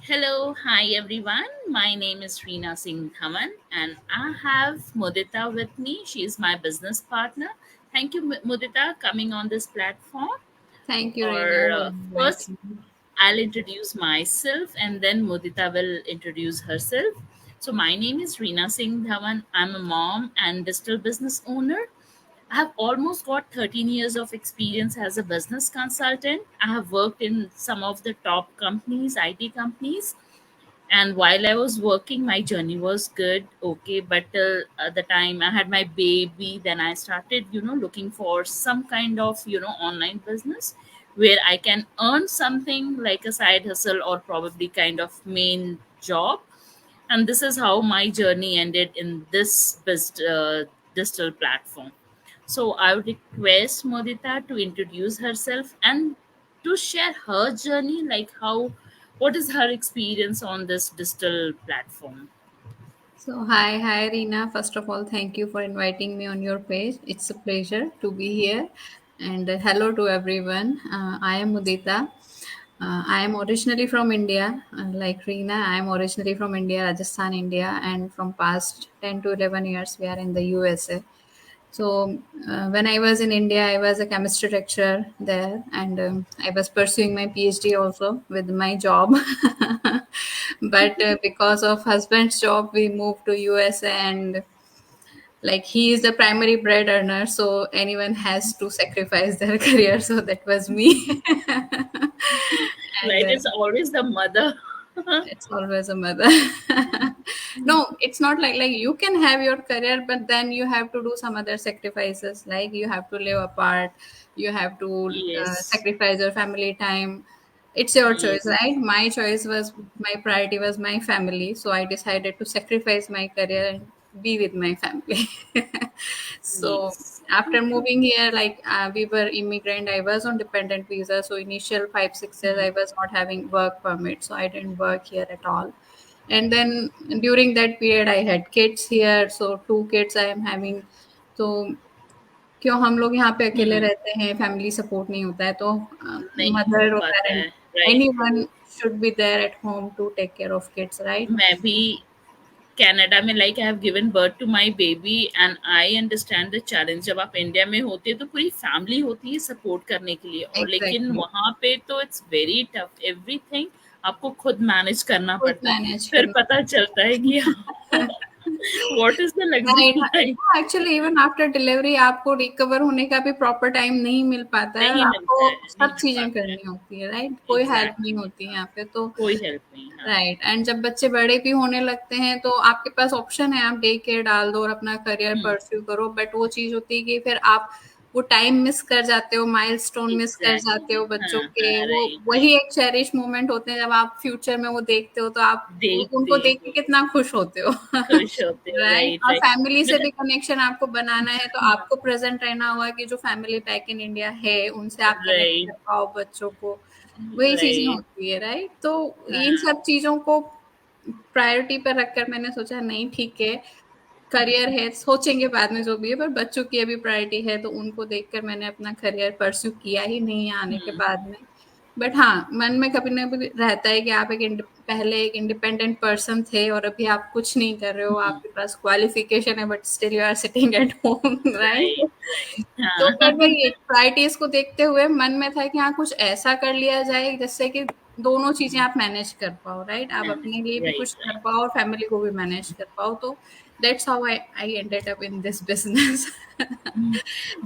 Hello, hi everyone. My name is Reena Singh Thaman and I have Mudita with me. She is my business partner. Thank you, Mudita, coming on this platform. Thank you, Reena, Or for first, inviting me. I'll introduce myself and then Mudita will introduce herself. So, my name is Reena Singh Dhawan. I'm a mom and digital business owner. I have almost got 13 years of experience as a business consultant. I have worked in some of the top companies, IT companies, and while I was working my journey was good, okay, but till the time I had my baby, then I started looking for some kind of online business where I can earn something like a side hustle or probably kind of main job. And this is how my journey ended in this digital platform. So I would request Modita to introduce herself and to share her journey, like what is her experience on this digital platform. Hi, Reena. First of all, thank you for inviting me on your page. It's a pleasure to be here. And hello to everyone. I am Mudita. I am originally from India. Like Reena, I am originally from India, Rajasthan, India. And from past 10 to 11 years, we are in the USA. So when I was in India, I was a chemistry lecturer there, and I was pursuing my PhD also with my job. But because of husband's job, we moved to USA, and like he is the primary bread earner, so anyone has to sacrifice their career. So that was me, and Right? It's always the mother. it's always a mother. No, it's not like you can have your career, but then you have to do some other sacrifices. Like you have to live apart, you have to Yes. sacrifice your family time. It's your choice, Yes. right? My choice was my priority was my family, so I decided to sacrifice my career and be with my family. So Yes. after moving here, like we were immigrant, I was on dependent visa. So initial 5 6 years, I was not having work permit, so I didn't work here at all. And then during that period, I had kids here, so two kids I am having. So क्यों हम लोग यहाँ पे अकेले Hmm. रहते हैं, family support नहीं होता है, तो नहीं हो मदर और पाता पेरेंट है, right. Any one should be there at home to take care of kids, right? मैं भी कनाडा में like I have given birth to my baby and I understand the challenge. जब आप इंडिया में होते हैं तो पूरी फैमिली होती है सपोर्ट करने के लिए, और लेकिन एग्जैक्टली, वहाँ पे तो इट्स वेरी टफ, एवरीथिंग आपको खुद मैनेज करना खुद पड़ता है। मैनेज फिर करना। पता चलता है कि what is the right, luxury life. Actually even after delivery आपको रिकवर होने का भी प्रॉपर टाइम नहीं मिल पाता है, और नहीं आपको मिलता है, नहीं सब मिल चीजें पाता है। करनी होती है, राइट? कोई हेल्प नहीं एग्जैक्टली, होती है हाँ, यहाँ पे तो। कोई हेल्प नहीं, हाँ। राइट, एंड जब बच्चे बड़े भी होने लगते हैं तो आपके पास ऑप्शन है, आप डे केयर डाल दो और अपना करियर हम्म। परस्यू करो, बट वो चीज होती है कि फिर आप वो टाइम मिस कर जाते हो, माइलस्टोन मिस कर जाते एग्जैक्टली, हो हाँ बच्चों के। हाँ, वो राइट वही राइट। एक चेरिश मोमेंट होते हैं जब आप फ्यूचर में वो देखते हो, तो आप देखते उनको देख के हो, कितना खुश होते हो। खुश होते हो, राइट, राइट और राइट। फैमिली से बट भी कनेक्शन आपको बनाना है, तो आपको प्रेजेंट रहना होगा कि जो फैमिली बैक इन इंडिया है उनसे आप कनेक्ट राइट कर पाओ बच्चों को। वही चीजें राइट, होती है, राइट? तो इन हाँ। सब चीजों को प्रायोरिटी पर रखकर मैंने सोचा नहीं, ठीक है, करियर है, सोचेंगे बाद में जो भी है, पर बच्चों की अभी प्रायोरिटी है, तो उनको देखकर मैंने अपना करियर परस्यू किया ही नहीं है आने के बाद में। बट हाँ, मन में कभी ना कभी रहता है कि आप पहले एक इंडिपेंडेंट पर्सन थे और अभी आप कुछ नहीं कर रहे हो, आपके पास क्वालिफिकेशन है but still you are sitting at home, right right? Right, तो पर हाँ। वही प्रायोरिटीज को देखते हुए मन में था कि हाँ, कुछ ऐसा कर लिया जाए जिससे कि दोनों चीजें आप मैनेज कर पाओ, राइट? आप अपने लिए भी राइट कुछ कर राइट। पाओ और फैमिली को भी मैनेज कर पाओ, तो that's how I ended up in this business.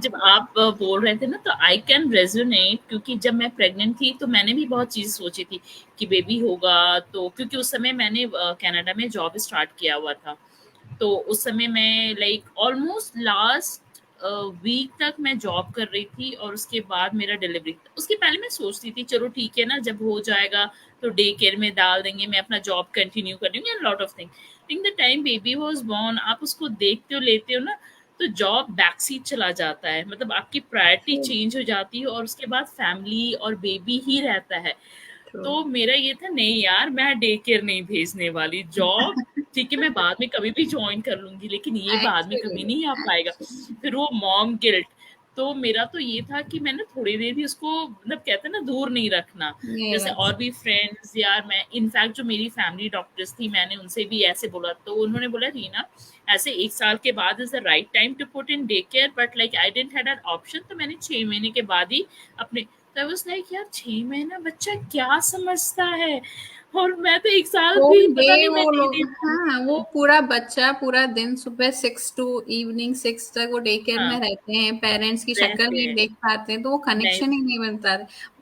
जब आप बोल रहे थे ना तो आई कैन रेजोनेट, क्योंकि जब मैं प्रेग्नेंट थी तो मैंने भी बहुत चीज़ सोची थी कि बेबी होगा। तो क्योंकि उस समय मैंने कनाडा में जॉब स्टार्ट किया हुआ था, तो उस समय मैं लाइक ऑलमोस्ट लास्ट वीक तक मैं जॉब कर रही थी, और उसके बाद मेरा डिलीवरी। उसके पहले मैं सोचती थी चलो ठीक है ना, जब हो जाएगा तो डे केयर में डाल देंगे, मैं अपना जॉब कंटिन्यू कर लूंगी, lot of thing. In the time baby was born, आप उसको देखते हो लेते हो ना, तो जॉब बैक सीट चला जाता है, मतलब आपकी प्रायोरिटी ट्रू, चेंज हो जाती है, और उसके बाद फैमिली और बेबी ही रहता है। ट्रू। तो मेरा ये था नहीं यार, मैं डे केयर नहीं भेजने वाली, जॉब ठीक है मैं बाद में कभी भी ज्वाइन कर लूंगी, लेकिन ये बाद में कभी एक्चुअली, नहीं आ पाएगा। एक्चुअली, फिर वो मॉम गिल्ट, तो मेरा तो ये था कि मैंने थोड़ी देर भी उसको मतलब कहते हैं ना दूर नहीं रखना। ये जैसे बात और भी फ्रेंड्स यार, मैं इनफैक्ट जो मेरी फैमिली डॉक्टर्स थी मैंने उनसे भी ऐसे बोला, तो उन्होंने बोला रीना ऐसे 1 साल के बाद is the right time to put in day care, but like I didn't had an option, तो मैंने 6 महीने के बाद ही अपने, तो आई वाज लाइक यार 6 महीना बच्चा क्या समझता है, और मैं तो 1 साल होल भी डे पता नहीं मैं वो नहीं लोग, दे हाँ वो पाऊंगी। पूरा बच्चा पूरा दिन सुबह 6 टू इवनिंग 6 तक वो डे केयर में हाँ, रहते हैं, पेरेंट्स की शक्ल रहते नहीं हैं, देख पाते हैं, तो वो नहीं, कनेक्शन ही नहीं बनता।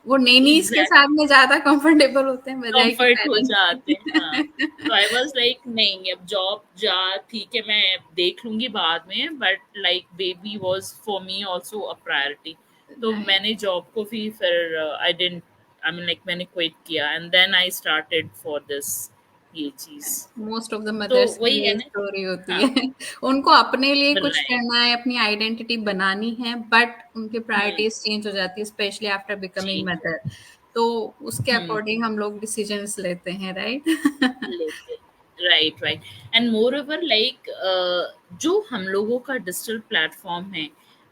वो नेनीज के साथ एग्जैक्टली, में ज्यादा कंफर्टेबल होते हैं बजाय कि कंफर्ट हो पेरेंट्स जाते हैं, हाँ। के। तो आई वाज लाइक नहीं, अब जॉब जा ठीक है, मैं देख लूंगी बाद में, but like baby was for me also a priority. तो राइट, मैंने जॉब को भी फिर I didn't, I mean like मैंने क्विट किया and then I started for this, ये चीज। मोस्ट ऑफ द तो मदर्स की वही है यही ना कि स्टोरी होती हाँ, है। उनको अपने लिए कुछ राइट, करना है, अपनी आइडेंटिटी बनानी है, बट उनकी हम्म, प्रायोरिटीज चेंज हो जाती है, specially after becoming change, mother. तो उसके हम्म, अकॉर्डिंग हम लोग डिसीजंस लेते हैं, राइट। लेते, right, right. And more over like जो हम लोगों का डिजिटल प्लेटफॉर्म है,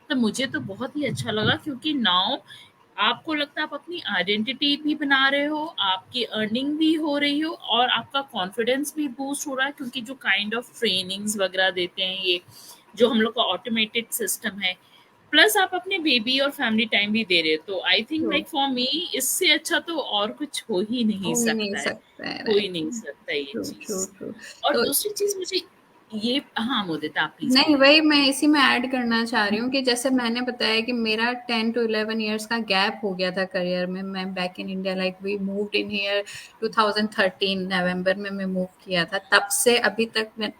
तो मुझे तो बहुत ही अच्छा लगा, क्योंकि नाउ आपको लगता है आप अपनी आइडेंटिटी भी बना रहे हो, आपकी अर्निंग भी हो रही हो, और आपका कॉन्फिडेंस भी बूस्ट हो रहा है, क्योंकि जो काइंड ऑफ ट्रेनिंग्स वगैरह देते हैं ये, जो हम लोग का ऑटोमेटेड सिस्टम है, प्लस आप अपने बेबी और फैमिली टाइम भी दे रहे हो, तो I think true, like for me इससे अच्छा तो और कुछ हो ही नहीं हो ही नहीं सकता है। सकता है, हो ही राइट। नहीं सकता ये ट्रू, ट्रू, चीज़। ट्रू। और तो दूसरी चीज़ मुझे ये, हाँ, मोदिता आप प्लीज़ नहीं, बोलिए। वही मैं इसी में ऐड करना चाह रही हूँ कि जैसे मैंने बताया कि मेरा 10 to 11 years का गैप हो गया था करियर में। मैं back in India, like we moved in here 2013 नवंबर में मैं मूव किया था। तब से अभी तक मैं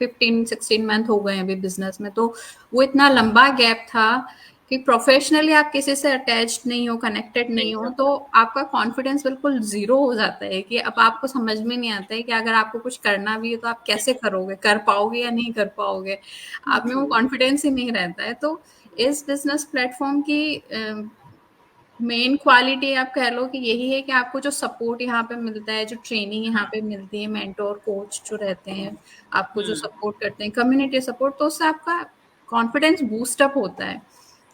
15-16 मंथ हो गए हैं अभी बिजनेस में। तो वो इतना लंबा गैप था कि प्रोफेशनली आप किसी से अटैच्ड नहीं हो, कनेक्टेड नहीं नहीं हो, हो तो पाता। आपका कॉन्फिडेंस बिल्कुल ज़ीरो हो जाता है कि अब आपको समझ में नहीं आता है कि अगर आपको कुछ करना भी है तो आप कैसे करोगे, कर पाओगे या नहीं कर पाओगे। आप में वो ट्रू। कॉन्फिडेंस ही नहीं रहता है। तो इस बिज़नेस प्लेटफ़ॉर्म की मेन क्वालिटी आप कह लो कि यही है कि आपको जो सपोर्ट यहाँ पे मिलता है, जो ट्रेनिंग यहाँ हाँ। पे मिलती है, मेंटर, कोच जो रहते हैं, आपको जो हुँ। सपोर्ट करते हैं, कम्युनिटी सपोर्ट, तो उससे आपका कॉन्फिडेंस बूस्ट अप होता है।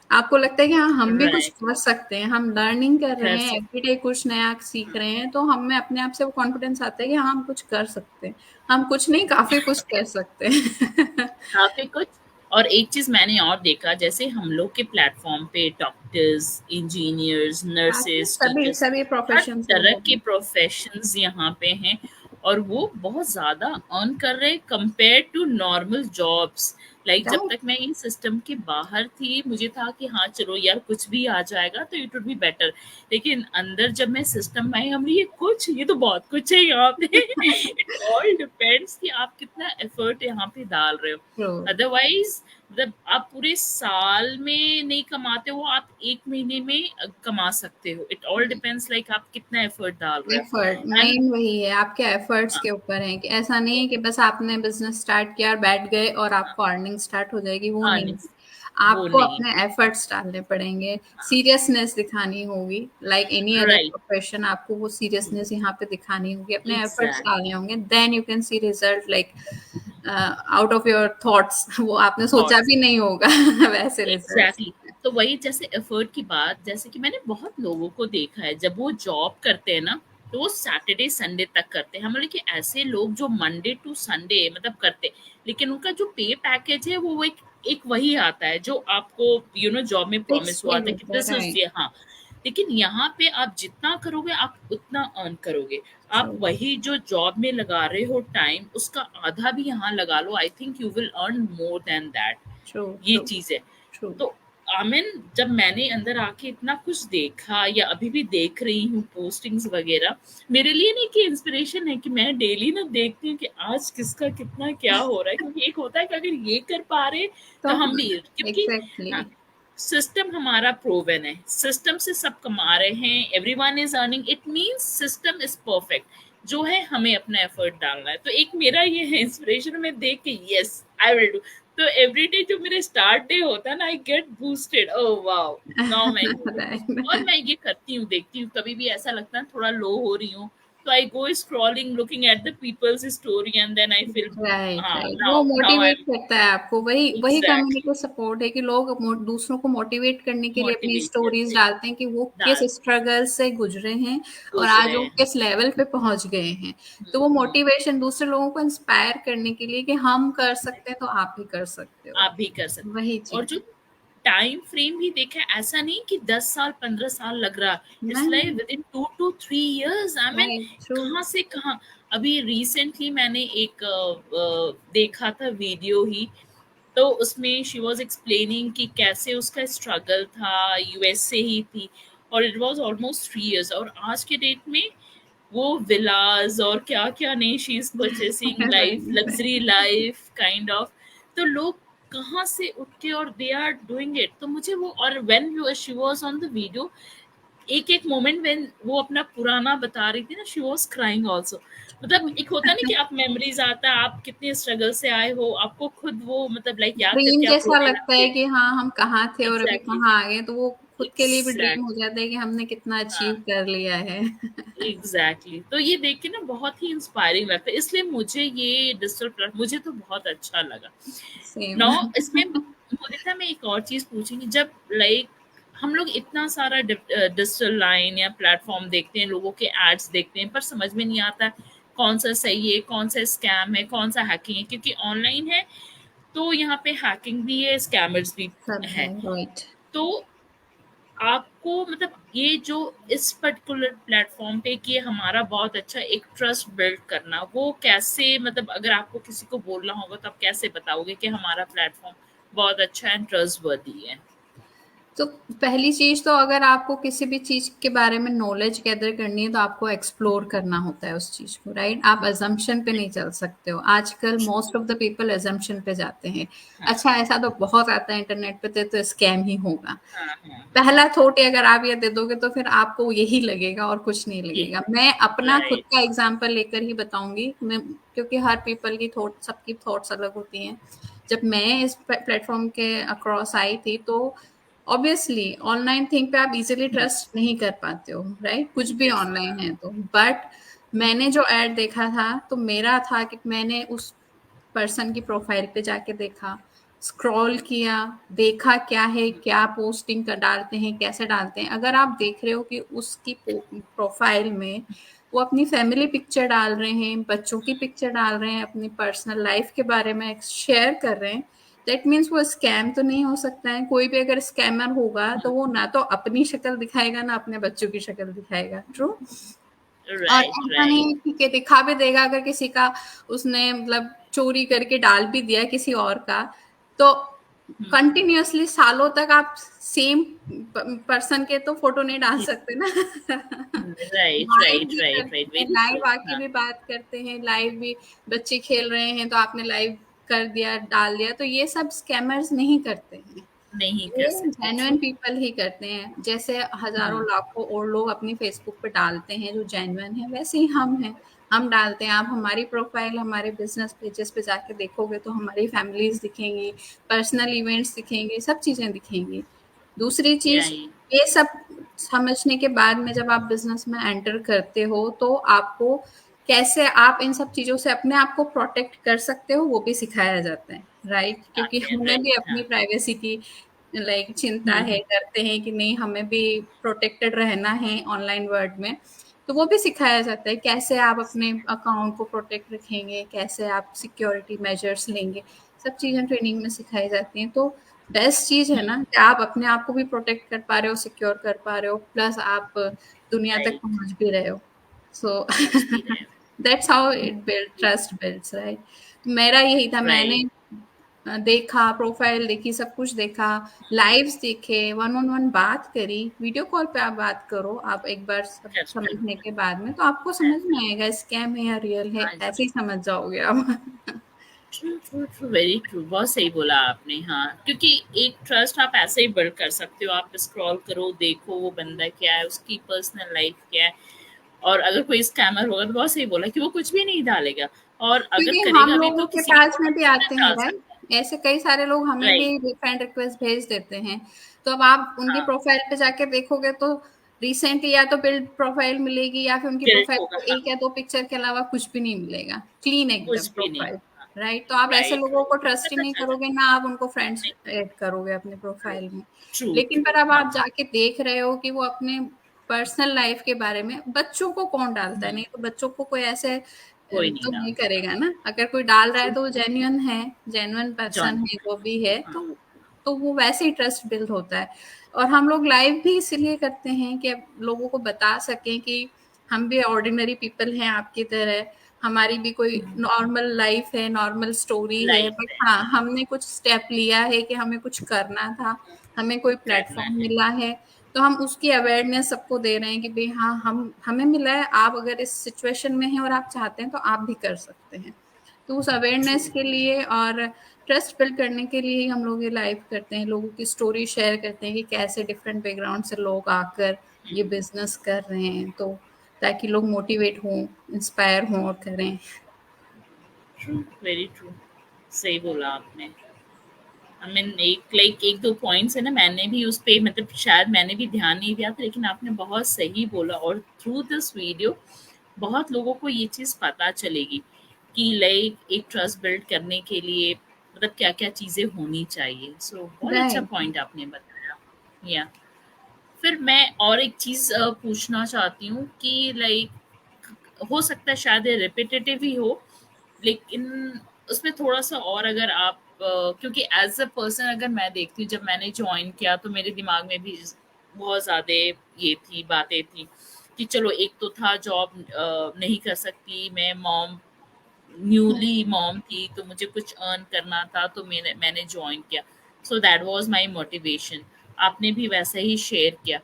आपको लगता है कि हाँ, हम भी कुछ राइट, कर सकते हैं, हम लर्निंग कर रहे कर हैं, सकते एवरीडे कुछ नया सीख हैं। रहे हैं, तो हम में अपने आप से वो कॉन्फिडेंस आता है कि हाँ, हम कुछ कर सकते हैं। हम कुछ नहीं, काफ़ी कुछ कर सकते हैं। काफ़ी कुछ। और एक चीज़ मैंने और देखा, जैसे हम लोग के प्लेटफ़ॉर्म पे डॉक्टर्स, इंजीनियर्स, काफ़ी नर्सेस, सभी टीचर्स, सभी हर प्रोफ़ेशंस तरह लोगों के में। प्रोफ़ेशंस यहाँ पे हैं, और वो बहुत ज़्यादा अर्न कर रहे हैं compare to normal jobs. Like जब राइट, तक मैं इन सिस्टम के बाहर थी, मुझे था कि हाँ, चलो यार कुछ भी आ जाएगा तो इट वुड बी बेटर। लेकिन अंदर जब मैं सिस्टम में आई, हमने ये तो बहुत कुछ है यहाँ पे। इट ऑल डिपेंड्स कि आप कितना एफर्ट यहाँ पे डाल रहे हो। ट्रू। अदरवाइज मतलब आप पूरे साल में नहीं कमाते हो, आप 1 महीने में कमा सकते हो। इट ऑल डिपेंड्स लाइक आप कितना एफर्ट डाल रहे एफर्ट हो। एंड मेन वही है, आपके एफर्ट्स के ऊपर है कि ऐसा नहीं है कि बस आपने बिजनेस स्टार्ट किया और बैठ गए और आपको अर्निंग स्टार्ट हो जाएगी, वो नहीं। अर्निंग्स, वो आपको नहीं। अपने एफर्ट्स डालने पड़ेंगे, सीरियसनेस दिखानी होगी, like any other right, profession. आपको वो सीरियसनेस यहाँ पे दिखानी होगी, अपने एफर्ट्स एग्जैक्ट डालने होंगे, then you can see result like out of your thoughts. वो आपने सोचा थॉट्स, भी नहीं होगा वैसे रिजल्ट। एग्जैक्टली। तो वही जैसे एफर्ट की बात, जैसे कि मैंने बहुत लोगों को देखा है जब वो जॉब करते हैं ना, तो वो सैटरडे संडे तक करते हैं। हम बोले कि ऐसे लोग जो मंडे टू संडे मतलब करते हैं, लेकिन उनका जो पे पैकेज है वो एक एक वही आता है जो आपको जॉब में फिक्स प्रॉमिस हुआ पे था कि रहता है, दिस इज राइट। ये, हाँ। लेकिन यहाँ पे आप जितना करोगे आप उतना अर्न करोगे। आप ट्रू, वही जो जॉब में लगा रहे हो टाइम, उसका आधा भी यहाँ लगा लो, I think you will earn more than that. True, ये ट्रू, चीज है। ट्रू। तो आमिन, जब मैंने अंदर आके इतना कुछ देखा या अभी भी देख रही हूँ पोस्टिंग्स वगैरह, मेरे लिए नहीं कि इंस्पिरेशन है कि मैं डेली ना देखती हूँ कि आज किसका कितना क्या हो रहा है, क्योंकि एक होता है कि अगर ये कर पा रहे तो तो हम हम भी, क्योंकि एग्जैक्टली। हाँ, सिस्टम हमारा प्रोवन है, सिस्टम से सब कमा रहे हैं, everyone is earning, it means system is perfect. जो है हमें अपना एफर्ट डालना है, तो एक मेरा ये है इंस्पिरेशन में देख के, यस आई विल डू। तो एवरीडे जो मेरा स्टार्ट डे होता है ना, I get boosted, oh wow, now मैं, और राइट। मैं ये करती हूँ, देखती हूँ, कभी भी ऐसा लगता है थोड़ा लो हो रही हूँ, So I go scrolling, looking at the people's story, and then I feel, right, ah, right, वो now मोटिवेट I'm करता है आपको, वही वही exactly कम्युनिटी सपोर्ट है कि लोग दूसरों को मोटिवेट करने के लिए अपनी motivate स्टोरीज करते हैं, डालते हैं कि वो किस डाल स्ट्रगल से गुजरे हैं और आज गुजरे वो हैं। किस लेवल पे पहुंच गए हैं। तो वो हम्म। मोटिवेशन दूसरे लोगों को इंस्पायर करने के लिए कि हम कर सकते हैं तो आप भी कर सकते हो। आप भी कर सकते वही और चीज जो टाइम फ्रेम भी देखा है, ऐसा नहीं कि 10 साल 15 साल लग रहा। इट्स लाइक नहीं, with in 2 to 3 years, I mean right, true. कहाँ से कहाँ। अभी रिसेंटली मैंने एक देखा था वीडियो ही, तो उसमें शी वाज एक्सप्लेनिंग कि कैसे उसका स्ट्रगल था, यूएस से ही थी, और इट वाज ऑलमोस्ट 3 years, और आज के डेट में वो विलास और क्या क्या नहीं, she is purchasing life, luxury life kind of. तो लोग कहाँ से उठ के और दे आर डूइंग इट। तो मुझे वो, और when she was on the video, एक एक मोमेंट व्हेन वो अपना पुराना बता रही थी ना, शी वाज क्राइंग आल्सो। मतलब एक होता नहीं कि आप मेमोरीज आता है, आप कितने स्ट्रगल से आए हो, आपको खुद वो मतलब लाइक याद ड्रीम करके आप जैसा रोने लगता है लगते हो। कि हाँ, हम कहाँ थे और अभी एग्जैक्टली, कहाँ आ गए, तो वो खुद के लिए भी ड्रीम हो एग्जैक्टली, जाता है कि हमने कितना हाँ, अचीव कर लिया है। एग्जैक्टली। तो ये देख के ना बहुत ही इंस्पायरिंग लगता है, इसलिए मुझे ये डिजिटल प्लेटफॉर्म मुझे तो बहुत अच्छा लगा। सेम। नो, इसमें मुझे मैं एक और चीज पूछूंगी, जब लाइक हम लोग इतना सारा डिजिटल लाइन या प्लेटफॉर्म देखते हैं, लोगों के एड्स देखते हैं, पर समझ में नहीं आता कौन सा सही है, कौन सा स्कैम है, कौन सा हैकिंग है, क्योंकि ऑनलाइन है तो यहाँ पे हैकिंग भी है, स्कैमर्स भी सब है, है। राइट। तो आपको मतलब ये जो इस पर्टिकुलर प्लेटफॉर्म पे कि ये हमारा बहुत अच्छा एक ट्रस्ट बिल्ड करना, वो कैसे, मतलब अगर आपको किसी को बोलना होगा तो आप कैसे बताओगे कि हमारा प्लेटफॉर्म बहुत अच्छा एंड ट्रस्ट वर्दी है? तो पहली चीज तो अगर आपको किसी भी चीज के बारे में नॉलेज गैदर करनी है तो आपको एक्सप्लोर करना होता है उस चीज को, राइट। आप अजम्पशन पे नहीं चल सकते हो। आजकल most of the people assumption पे जाते हैं। हाँ, अच्छा, ऐसा तो बहुत आता है इंटरनेट पे, तो स्कैम ही होगा। हाँ, हाँ, पहला थॉट अगर आप ये दे दोगे तो फिर आपको यही लगेगा और कुछ नहीं ये लगेगा। मैं अपना खुद राइट। का एग्जांपल लेकर ही बताऊंगी मैं, क्योंकि हर पीपल की थॉट, सबकी थॉट्स अलग होती हैं। जब मैं इस प्लेटफॉर्म के अक्रॉस आई थी तो ऑब्वियसली ऑनलाइन थिंग पे आप इजीली ट्रस्ट नहीं कर पाते हो, राइट, कुछ भी यस, ऑनलाइन हाँ, है तो। बट मैंने जो एड देखा था तो मेरा था कि मैंने उस पर्सन की प्रोफाइल पे जाके देखा, स्क्रॉल किया, देखा क्या है, क्या पोस्टिंग कर डालते हैं, कैसे डालते हैं। अगर आप देख रहे हो कि उसकी प्रोफाइल में वो अपनी फैमिली पिक्चर डाल रहे हैं, बच्चों की पिक्चर डाल रहे हैं, अपनी पर्सनल लाइफ के बारे में शेयर कर रहे हैं, दैट मीन्स वो स्कैम तो नहीं हो सकता है। कोई भी अगर स्कैमर होगा तो वो ना तो अपनी शक्ल दिखाएगा ना अपने बच्चों की शक्ल दिखाएगा, ट्रू। और राइट, ऐसा राइट। नहीं है, ठीक है, दिखा भी देगा अगर किसी का, उसने मतलब चोरी करके डाल भी दिया किसी और का, तो कंटिन्यूअसली सालों तक आप सेम पर्सन के तो फोटो नहीं डाल सकते ना। राइट, लाइव राइट, भी राइट, राइट, करते हैं, वेरी ट्रू। लाइव आके हाँ, भी बात करते हैं, लाइव भी बच्चे खेल रहे हैं तो आपने लाइव कर दिया, डाल दिया, तो ये सब स्कैमर्स नहीं करते हैं। नहीं कर ये सकते, जेन्युइन ट्रू। पीपल ही करते हैं। जैसे हजारों लाखों और लोग अपनी फेसबुक पे डालते हैं जो जेन्युइन है, वैसे ही हम हैं, हम डालते हैं। आप हमारी प्रोफाइल हमारे बिजनेस पेजेस पे जाके देखोगे तो हमारी फैमिलीज दिखेंगी, पर्सनल इवेंट्स दिखेंगे, सब चीजें दिखेंगी। दूसरी चीज, यही, ये सब समझने के बाद में जब आप बिजनेस में एंटर करते हो तो आपको कैसे आप इन सब चीजों से अपने आप को प्रोटेक्ट कर सकते हो वो भी सिखाया जाता है, राइट। क्योंकि आते हैं, हमें भी राइट, अपनी हाँ। प्राइवेसी की लाइक चिंता है, हम्म, करते हैं कि नहीं हमें भी प्रोटेक्टेड रहना है ऑनलाइन वर्ल्ड में। तो वो भी सिखाया जाता है कैसे आप अपने अकाउंट को प्रोटेक्ट रखेंगे, कैसे आप सिक्योरिटी मेजर्स लेंगे, सब चीजें ट्रेनिंग में सिखाई जाती हैं। तो बेस्ट चीज है ना कि आप अपने आप को भी प्रोटेक्ट कर पा रहे हो, सिक्योर कर पा रहे हो, प्लस आप दुनिया तक राइट, पहुंच भी रहे हो। सो पहुंच भी रहे हैं। That's how it build trust builds, right. मेरा यही था, मैंने राइट, देखा, प्रोफाइल देखी, सब कुछ देखा, लाइव्स देखे, वन ऑन वन बात करी। वीडियो कॉल पे आप बात करो, आप एक बार सब कर समझने बिल्कुल। के बाद में तो आपको समझ में आएगा स्कैम है या रियल है, हाँ ऐसे जी, ही समझ जाओगे आप। True, true, true, very true, बहुत सही बोला आपने। हाँ, क्योंकि एक ट्रस्ट आप ऐसे ही बिल्ड कर सकते हो, आप स्क्रॉल करो, देखो वो बंदा क्या है, उसकी पर्सनल लाइफ क्या है। और अगर कोई स्कैमर होगा तो बहुत सही बोला कि वो कुछ भी नहीं डालेगा, और अगर क्योंकि हम करेगा भी लोगों तो के किसी के पास में भी भरोसे नहीं आते हैं, डाल राइट। सकते। ऐसे कई सारे लोग हमें भी राइट, फ्रेंड रिक्वेस्ट भेज देते हैं। तो अब आप उनकी हाँ, प्रोफाइल पे जाके देखोगे तो रिसेंटली या तो बिल्ड प्रोफाइल मिलेगी या फिर उनकी गिल्ट प्रोफाइल होगा, को हाँ, एक या दो पिक्चर के अलावा कुछ भी नहीं मिलेगा, क्लीन एकदम कुछ भी नहीं प्रोफाइल। होगा। राइट, तो आप ऐसे राइट, लोगों को ट्रस्ट ही पता नहीं चल करोगे, जाता ना आप उनको फ्रेंड्स नहीं। ऐड करोगे अपने प्रोफाइल में। ट्रू, लेकिन ट्रू, पर अब हाँ। आप जाके देख रहे हो कि वो अपने पर्सनल लाइफ के बारे में, बच्चों को कौन डालता है? हम्म, नहीं तो बच्चों को कोई ऐसे कोई नहीं तो नहीं डालता। करेगा ना। अगर कोई डाल रहा है ट्रू, तो वो जेन्युइन है, जेन्युइन पर्सन जॉन, है, जो भी है, हाँ। तो वो वैसे ही ट्रस्ट बिल्ड होता है। और हम लोग लाइव भी इसीलिए करते हैं कि अब लोगों को बता सकें कि हम भी ऑर्डिनरी पीपल हैं आपकी तरह, हमारी भी कोई नॉर्मल लाइफ है, नॉर्मल स्टोरी है, लाइफ बट है, हाँ, हाँ, हमने कुछ स्टेप लिया है कि हमें कुछ करना था, हमें कोई करना प्लेटफॉर्म है। मिला है, तो हम उसकी अवेयरनेस सबको दे रहे हैं कि भाई हाँ, हम हमें मिला है, आप अगर इस सिचुएशन में हैं और आप चाहते हैं तो आप भी कर सकते हैं। तो उस ट्रू, अवेयरनेस के लिए और ट्रस्ट बिल्ड करने के लिए ही हम लोग ये लाइव करते हैं, लोगों की स्टोरी शेयर करते हैं कि कैसे डिफरेंट बैकग्राउंड से लोग आकर ये बिजनेस कर रहे हैं, तो ताकि लोग मोटिवेट हों, इंस्पायर हों और करें। True, very true. सही बोला आपने। आई मीन एक दो पॉइंट्स है ना, मैंने भी उस पे मतलब शायद मैंने भी ध्यान नहीं दिया था, लेकिन आपने बहुत सही बोला, और थ्रू दिस वीडियो बहुत लोगों को ये चीज़ पता चलेगी कि लाइक एक ट्रस्ट बिल्ड करने के लिए मतलब क्या-क्या चीज़ें होनी चाहिए। सो बहुत अच्छा राइट। पॉइंट आपने बताया। या फिर मैं और एक चीज़ पूछना चाहती हूँ कि लाइक हो सकता है शायद ये रिपिटेटिव ही हो, लेकिन उसमें थोड़ा-सा और अगर आप क्योंकि एज़ अ पर्सन अगर मैं देखती हूँ, जब मैंने जॉइन किया तो मेरे दिमाग में भी बहुत ज़्यादा ये थी, बातें थी कि चलो एक तो था जॉब नहीं कर सकती, मैं मॉम न्यूली मॉम थी, तो मुझे कुछ अर्न करना था, तो मैंने जॉइन किया। So that was my motivation. आपने भी वैसा ही शेयर किया।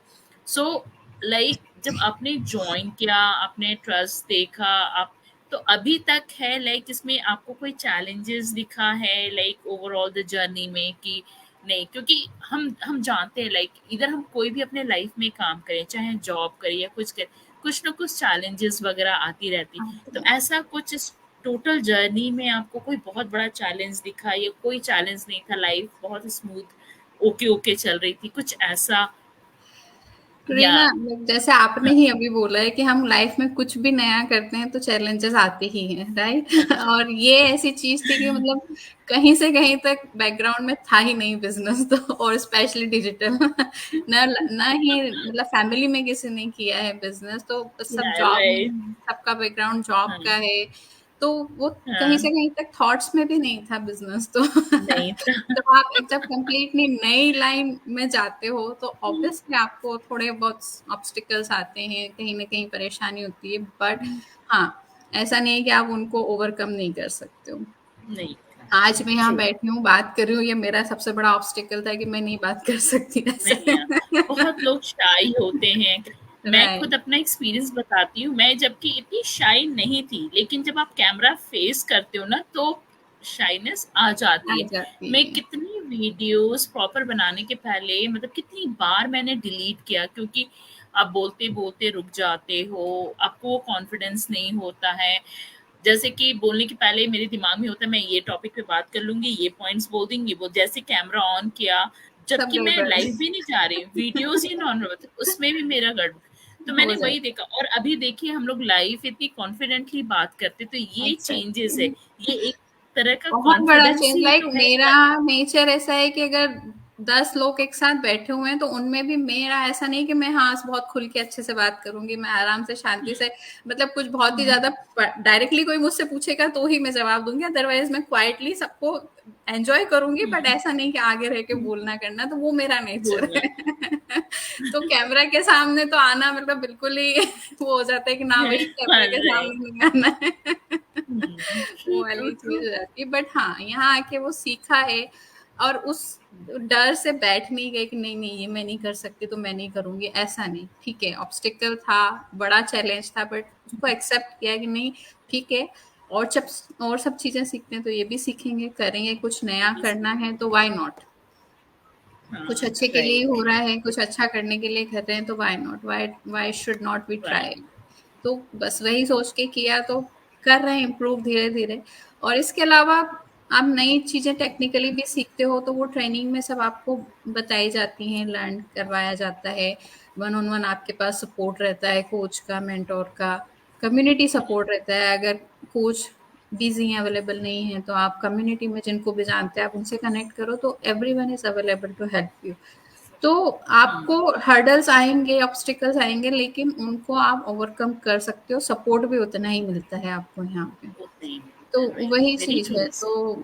सो लाइक जब आपने जॉइन किया, आपने ट्रस्ट देखा, आप तो अभी तक है लाइक इसमें आपको कोई चैलेंजेस दिखा है लाइक ओवरऑल द जर्नी में कि नहीं? क्योंकि हम जानते हैं लाइक इधर हम कोई भी अपने लाइफ में काम करें, चाहे जॉब करें या कुछ करें, कुछ ना कुछ चैलेंजेस वगैरह आती रहती। तो ऐसा कुछ इस टोटल जर्नी में आपको कोई बहुत बड़ा चैलेंज दिखा या कोई चैलेंज नहीं था, लाइफ बहुत स्मूथ ओके ओके चल रही थी, कुछ ऐसा? या रीना, जैसे आपने ही अभी बोला है कि हम लाइफ में कुछ भी नया करते हैं तो चैलेंजेस आते ही हैं, राइट। और ये ऐसी चीज थी कि मतलब कहीं से कहीं तक बैकग्राउंड में था ही नहीं बिजनेस, तो और स्पेशली डिजिटल ना ना ही मतलब फैमिली में किसी ने किया है बिजनेस, तो सब जॉब में, राइट, सबका बैकग्राउंड जॉब हाँ, का है, तो वो कहीं हाँ, से कहीं तक थॉट्स में भी नहीं था बिजनेस तो। नहीं था। तो आप जब कंप्लीटली नई लाइन में जाते हो तो ऑब्वियसली आपको थोड़े बहुत ऑब्स्टिकल्स आते हैं, कहीं ना कहीं परेशानी होती है, बट हाँ, ऐसा नहीं है कि आप उनको ओवरकम नहीं कर सकते हो। नहीं था। आज मैं यहाँ ट्रू, बैठी हूँ, बात कर रही हूँ, ये मेरा सबसे बड़ा ऑब्स्टिकल था कि मैं नहीं बात कर सकती ऐसे। नहीं, बहुत लोग शाई होते हैं। मैं खुद राइट। अपना एक्सपीरियंस बताती हूँ, मैं जबकि इतनी शाई नहीं थी, लेकिन जब आप कैमरा फेस करते हो ना, तो शाइनेस आ आ जाती है। जाती मैं है। कितनी वीडियोज़ प्रॉपर बनाने के पहले मतलब कितनी बार मैंने डिलीट किया, क्योंकि आप बोलते-बोलते रुक जाते हो, आपको वो कॉन्फिडेंस नहीं होता है। जैसे कि बोलने के पहले मेरे दिमाग में होता है मैं ये टॉपिक पे बात कर लूँगी, ये पॉइंट्स बोल दूँगी, वो जैसे कैमरा ऑन किया, सब जबकि मैं गड़बड़ लाइव भी नहीं जा रही, वीडियोज़ ही नॉर्मल होते, उसमें भी मेरा गड़बड़। तो हो मैंने वही जाता देखा, और अभी देखिए हम लोग लाइव इतनी कॉन्फिडेंटली बात करते, तो है। ये चेंजेस है। एग्जैक्टली। ये एक तरह का बहुत बड़ा कॉन्फिडेंस चेंज, ही लाइक तो है मेरा क नेचर ऐसा है कि अगर 10 लोग एक साथ बैठे हुए हैं तो उनमें भी मेरा ऐसा नहीं कि मैं हाँ बहुत खुल के अच्छे से बात करूंगी, मैं आराम से शांति से, मतलब कुछ बहुत ही हुँ, ज्यादा डायरेक्टली कोई मुझसे पूछेगा तो ही मैं जवाब दूंगी, अदरवाइज मैं क्वाइटली सबको एंजॉय करूंगी, बट हुँ, ऐसा नहीं कि आगे रह के बोलना करना, तो वो मेरा नेचर बोलना। है। तो कैमरा के सामने तो आना मतलब बिल्कुल ही वो हो जाता है कि ना भाई, कैमरा के राइट। सामने नहीं आना है। हुँ, वो ट्रू, ट्रू, वाली ट्रू। चीज हो जाती है, बट हाँ, यहाँ आके वो सीखा है, और उस डर से बैठ नहीं गए कि नहीं नहीं ये मैं नहीं कर सकती तो मैं नहीं करूंगी, ऐसा नहीं, ठीक है, ऑब्स्टिकल था, बड़ा चैलेंज था, बट उसको एक्सेप्ट किया कि नहीं, ठीक है, और जब और सब चीजें सीखते हैं तो ये भी सीखेंगे, करेंगे, कुछ नया ये करना सीख है तो वाई नॉट, कुछ हाँ, अच्छे के लिए ही राइट, हो रहा है, कुछ अच्छा करने के लिए कर रहे हैं तो why not, why why should not be try. Right. तो बस वही सोच के किया, तो कर रहे हैं इम्प्रूव धीरे धीरे। और इसके अलावा आप नई चीज़ें टेक्निकली भी सीखते हो तो वो ट्रेनिंग में सब आपको बताई जाती हैं, लर्न करवाया जाता है। वन ऑन वन आपके पास सपोर्ट रहता है कोच का, मेंटोर का, कम्युनिटी सपोर्ट रहता है। अगर कोच बिज़ी हैं, अवेलेबल नहीं हैं, तो आप कम्युनिटी में जिनको भी जानते हैं, आप उनसे कनेक्ट करो तो everyone is available to help you. तो हाँ, आपको हर्डल्स आएँगे, ऑब्स्टिकल्स आएँगे, लेकिन उनको आप ओवरकम कर सकते हो, सपोर्ट भी उतना ही मिलता है आपको यहाँ पे। उतना ही मिलता है, तो राइट, वही वेरी चीज़ है, ट्रू। तो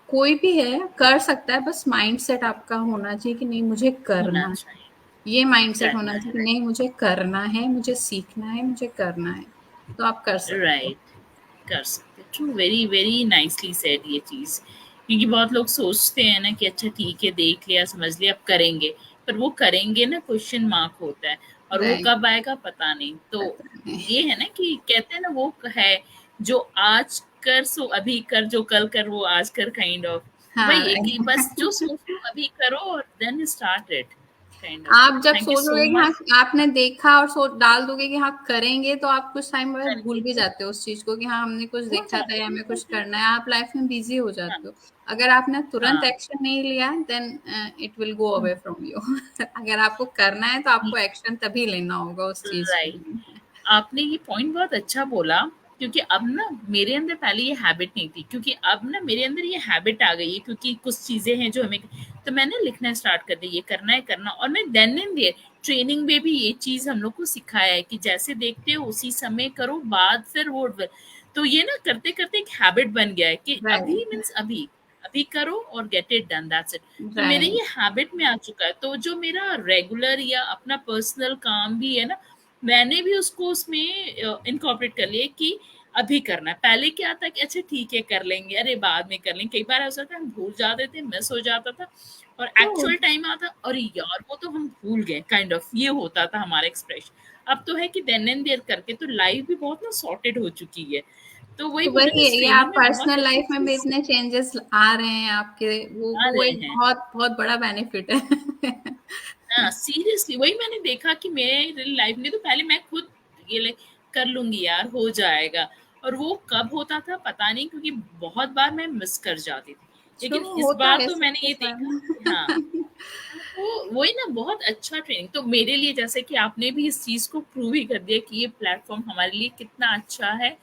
कोई भी है, कर सकता है, बस माइंडसेट आपका होना चाहिए कि नहीं मुझे होना करना है। चाहिए, ये माइंडसेट होना करना चाहिए है, कि नहीं मुझे करना है, मुझे सीखना है, मुझे करना है, तो आप कर सकते हो। राइट, कर सकते। True, very very nicely said ये चीज़। क्योंकि बहुत लोग सोचते हैं ना कि अच्छा ठीक है, देख लिया, समझ लिया, अब करेंगे। पर वो करेंगे ना, क्वेश्चन मार्क होता है, और वो राइट, कब आएगा पता नहीं। तो पता नहीं। ये है ना कि कहते हैं ना, वो है जो आज कर सो अभी कर, जो कल कर वो आज कर, काइंड ऑफ। हाँ, वही है कि बस जो राइट। सोच लो अभी करो, और then start it, kind of. आप जब थैंक यू सो सोचोगे कि हाँ, मच। आपने देखा और सोच डाल दोगे कि हाँ करेंगे, तो आप कुछ टाइम बाद भूल करेंगे, भी जाते हो उस चीज को कि हाँ हमने कुछ हो देखा था जाता या है, हमें हो कुछ जाता करना है, आप लाइफ में बिजी हो है। हाँ, जाते हो। अगर आपने तुरंत हाँ। एक्शन नहीं लिया, then it will go away from you. अगर आपको करना है तो आपको एक्शन तभी लेना होगा उस चीज के राइट। लिए। आपने ये पॉइंट बहुत अच्छा बोला, क्योंकि अब ना मेरे अंदर पहले ये हैबिट नहीं थी, क्योंकि अब ना मेरे अंदर ये हैबिट आ गई है, क्योंकि कुछ चीजें हैं जो हमें, तो मैंने लिखना स्टार्ट कर दिया, ये करना है करना। और मैं देन एंड देयर ट्रेनिंग में भी ये चीज हम लोग को सिखाया है कि जैसे देखते हो उसी समय करो, बाद फिर वो। तो ये ना करते करते एक हैबिट बन गया है कि अभी राइट, मीन्स अभी, अभी करो और get it done, that's it. तो मेरे राइट। ये हैबिट में आ चुका है, तो जो मेरा रेगुलर या अपना पर्सनल काम भी है ना, मैंने भी उसको उसमें इनकॉर्पोरेट कर लिया कि अभी करना है। पहले क्या था कि अच्छा ठीक है कर लेंगे, अरे बाद में कर लेंगे। कई बार ऐसा था हम भूल जाते थे, मिस हो जाता था, और तो एक्चुअल टाइम आता अरे यार वो तो हम भूल गए, काइंड ऑफ ये होता था हमारा एक्सप्रेशन। अब तो है कि देन एंड देयर करके तो लाइफ भी बहुत ना सॉर्टेड हो चुकी है। तो वही तो बोला वही ना, है, इस ये आप ट्रेनिंग में बहुत पर्सनल अच्छी लाइफ में भी चीज इतने चेंजेस आ रहे हैं आपके, आ वो रहे एक हैं। बहुत बहुत बड़ा बेनिफिट है। हाँ, सीरियसली वही मैंने देखा कि मेरे लाइफ में तो पहले मैं खुद ये कर लूंगी यार, हो जाएगा। और वो कब होता था पता नहीं, क्योंकि बहुत बार मैं मिस कर जाती थी। शो लेकिन इस होता बार है तो मैंने सबके ये साथ। देखा कि हाँ, तो वही ना, बहुत अच्छा ट्रेनिंग तो मेरे लिए, जैसे कि आपने भी इस चीज को प्रूव ही कर दिया कि ये प्लेटफॉर्म हमारे लिए कितना अच्छा है,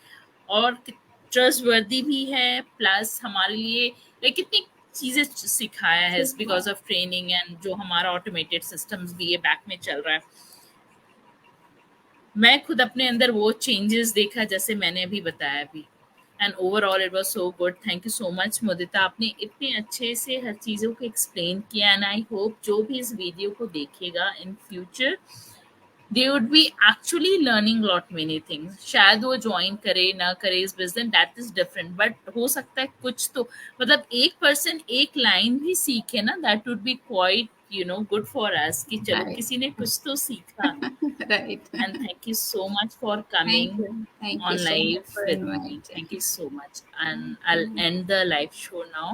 और ट्रस्ट वर्दी भी है, प्लस हमारे लिए कितनी चीजें सिखाया है, सिखा। बिकॉज ऑफ ट्रेनिंग, एंड जो हमारा ऑटोमेटेड सिस्टम्स भी ये बैक में चल रहा है। मैं खुद अपने अंदर वो चेंजेस देखा जैसे मैंने अभी बताया भी। And overall it was so good. Thank you so much Mudita, आपने इतने अच्छे से हर चीज़ों को एक्सप्लेन किया, एंड आई होप जो भी इस वीडियो को देखेगा in future, they would be actually learning lot many things. शायद वो ज्वाइन करे ना करे इस business, that is different, but हो सकता है कुछ तो, मतलब एक पर्सन एक लाइन भी सीखे ना, that would be quite good for us, कि चलो राइट। किसी ने कुछ तो सीखा। Right. And thank you so much for thank coming you, thank you on so much live for with me. Thank inviting. you so much. And Thank I'll you. end the live show now.